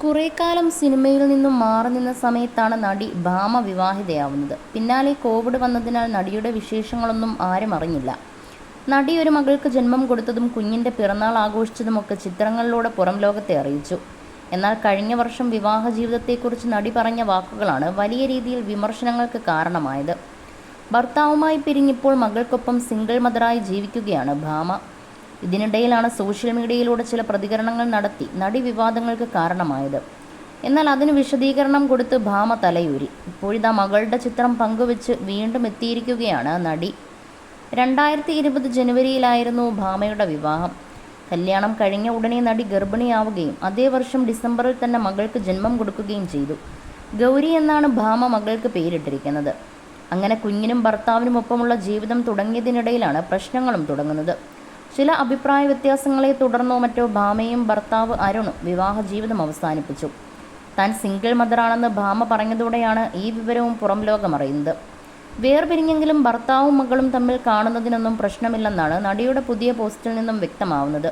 കുറേക്കാലം സിനിമയിൽ നിന്നും മാറി നിന്ന സമയത്താണ് നടി ഭാമ വിവാഹിതയാവുന്നത്. പിന്നാലെ കോവിഡ് വന്നതിനാൽ നടിയുടെ വിശേഷങ്ങളൊന്നും ആരും അറിഞ്ഞില്ല. നടി ഒരു മകൾക്ക് ജന്മം കൊടുത്തതും കുഞ്ഞിൻ്റെ പിറന്നാൾ ആഘോഷിച്ചതുമൊക്കെ ചിത്രങ്ങളിലൂടെ പുറം ലോകത്തെ അറിയിച്ചു. എന്നാൽ കഴിഞ്ഞ വർഷം വിവാഹ ജീവിതത്തെക്കുറിച്ച് നടി പറഞ്ഞ വാക്കുകളാണ് വലിയ രീതിയിൽ വിമർശനങ്ങൾക്ക് കാരണമായത്. ഭർത്താവുമായി പിരിഞ്ഞിപ്പോൾ മകൾക്കൊപ്പം സിംഗിൾ മദറായി ജീവിക്കുകയാണ് ഭാമ. ഇതിനിടയിലാണ് സോഷ്യൽ മീഡിയയിലൂടെ ചില പ്രതികരണങ്ങൾ നടത്തി നടി വിവാദങ്ങൾക്ക് കാരണമായത്. എന്നാൽ അതിന് വിശദീകരണം കൊടുത്ത് ഭാമ തലയൂരി. ഇപ്പോഴിതാ മകളുടെ ചിത്രം പങ്കുവെച്ച് വീണ്ടും എത്തിയിരിക്കുകയാണ് നടി. 2020 ജനുവരിയിലായിരുന്നു ഭാമയുടെ വിവാഹം. കല്യാണം കഴിഞ്ഞ ഉടനെ നടി ഗർഭിണിയാവുകയും അതേ വർഷം ഡിസംബറിൽ തന്നെ മകൾക്ക് ജന്മം കൊടുക്കുകയും ചെയ്തു. ഗൗരി എന്നാണ് ഭാമ മകൾക്ക് പേരിട്ടിരിക്കുന്നത്. അങ്ങനെ കുഞ്ഞിനും ഭർത്താവിനുമൊപ്പമുള്ള ജീവിതം തുടങ്ങിയതിനിടയിലാണ് പ്രശ്നങ്ങളും തുടങ്ങുന്നത്. ചില അഭിപ്രായ വ്യത്യാസങ്ങളെ തുടർന്നോ മറ്റോ ഭാമയും ഭർത്താവ് അരുണും വിവാഹ ജീവിതം അവസാനിപ്പിച്ചു. താൻ സിംഗിൾ മദറാണെന്ന് ഭാമ പറഞ്ഞതോടെയാണ് ഈ വിവരവും പുറം ലോകമറിയുന്നത്. വേർപിരിഞ്ഞെങ്കിലും ഭർത്താവും മകളും തമ്മിൽ കാണുന്നതിനൊന്നും പ്രശ്നമില്ലെന്നാണ് നടിയുടെ പുതിയ പോസ്റ്റിൽ നിന്നും വ്യക്തമാവുന്നത്.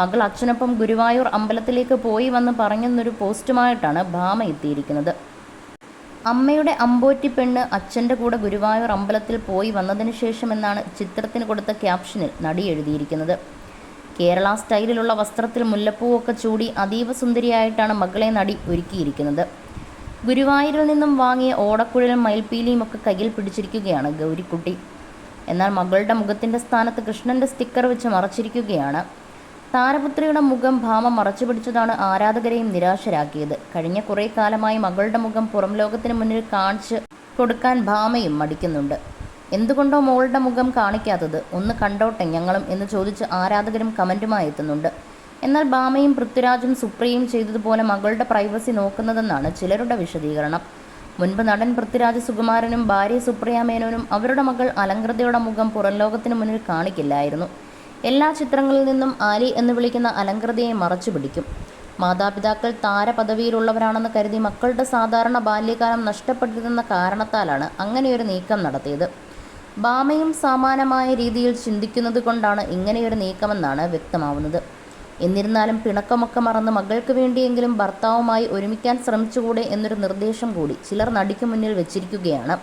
മകൾ അച്ഛനൊപ്പം ഗുരുവായൂർ അമ്പലത്തിലേക്ക് പോയി വന്ന് പറഞ്ഞെന്നൊരു പോസ്റ്റുമായിട്ടാണ് ഭാമ എത്തിയിരിക്കുന്നത്. അമ്മയുടെ അമ്പോറ്റി പെണ്ണ് അച്ഛൻ്റെ കൂടെ ഗുരുവായൂർ അമ്പലത്തിൽ പോയി വന്നതിന് ശേഷം എന്നാണ് ചിത്രത്തിന് കൊടുത്ത ക്യാപ്ഷനിൽ നടി എഴുതിയിരിക്കുന്നത്. കേരള സ്റ്റൈലിലുള്ള വസ്ത്രത്തിൽ മുല്ലപ്പൂവൊക്കെ ചൂടി അതീവ സുന്ദരിയായിട്ടാണ് മകളെ നടി ഒരുക്കിയിരിക്കുന്നത്. ഗുരുവായൂരിൽ നിന്നും വാങ്ങിയ ഓടക്കുഴലും മയിൽപ്പീലിയും ഒക്കെ കയ്യിൽ പിടിച്ചിരിക്കുകയാണ് ഗൗരിക്കുട്ടി. എന്നാൽ മകളുടെ മുഖത്തിൻ്റെ സ്ഥാനത്ത് കൃഷ്ണൻ്റെ സ്റ്റിക്കർ വെച്ച് മറച്ചിരിക്കുകയാണ്. താരപുത്രിയുടെ മുഖം ഭാമ മറച്ചു പിടിച്ചതാണ് ആരാധകരെയും നിരാശരാക്കിയത്. കഴിഞ്ഞ കുറേ കാലമായി മകളുടെ മുഖം പുറം ലോകത്തിന് മുന്നിൽ കാണിച്ച് കൊടുക്കാൻ ഭാമയും മടിക്കുന്നുണ്ട്. എന്തുകൊണ്ടോ മോളുടെ മുഖം കാണിക്കാത്തത്, ഒന്ന് കണ്ടോട്ടെ ഞങ്ങളും എന്ന് ചോദിച്ച് ആരാധകരും കമൻറ്റുമായി എത്തുന്നുണ്ട്. എന്നാൽ ഭാമയും പൃഥ്വിരാജും സുപ്രിയയും ചെയ്തതുപോലെ മകളുടെ പ്രൈവസി നോക്കുന്നതെന്നാണ് ചിലരുടെ വിശദീകരണം. മുൻപ് നടൻ പൃഥ്വിരാജ് സുകുമാരനും ഭാര്യ സുപ്രിയ മേനോനും അവരുടെ മകൾ അലങ്കൃതയുടെ മുഖം പുറം ലോകത്തിന് മുന്നിൽ കാണിക്കില്ലായിരുന്നു. എല്ലാ ചിത്രങ്ങളിൽ നിന്നും ആലി എന്ന് വിളിക്കുന്ന അലങ്കൃതയെ മറച്ചു പിടിക്കും. മാതാപിതാക്കൾ താരപദവിയിലുള്ളവരാണെന്ന് കരുതി മക്കളുടെ സാധാരണ ബാല്യകാലം നഷ്ടപ്പെടുത്തുന്ന കാരണത്താലാണ് അങ്ങനെയൊരു നീക്കം നടത്തിയത്. ഭാമയും സമാനമായ രീതിയിൽ ചിന്തിക്കുന്നത് കൊണ്ടാണ് ഇങ്ങനെയൊരു നീക്കമെന്നാണ് വ്യക്തമാവുന്നത്. എന്നിരുന്നാലും പിണക്കമൊക്കെ മറന്ന് മകൾക്ക് വേണ്ടിയെങ്കിലും ഭർത്താവുമായി ഒരുമിക്കാൻ ശ്രമിച്ചുകൂടെ എന്നൊരു നിർദ്ദേശം കൂടി ചിലർ നടിക്ക് മുന്നിൽ വെച്ചിരിക്കുകയാണ്.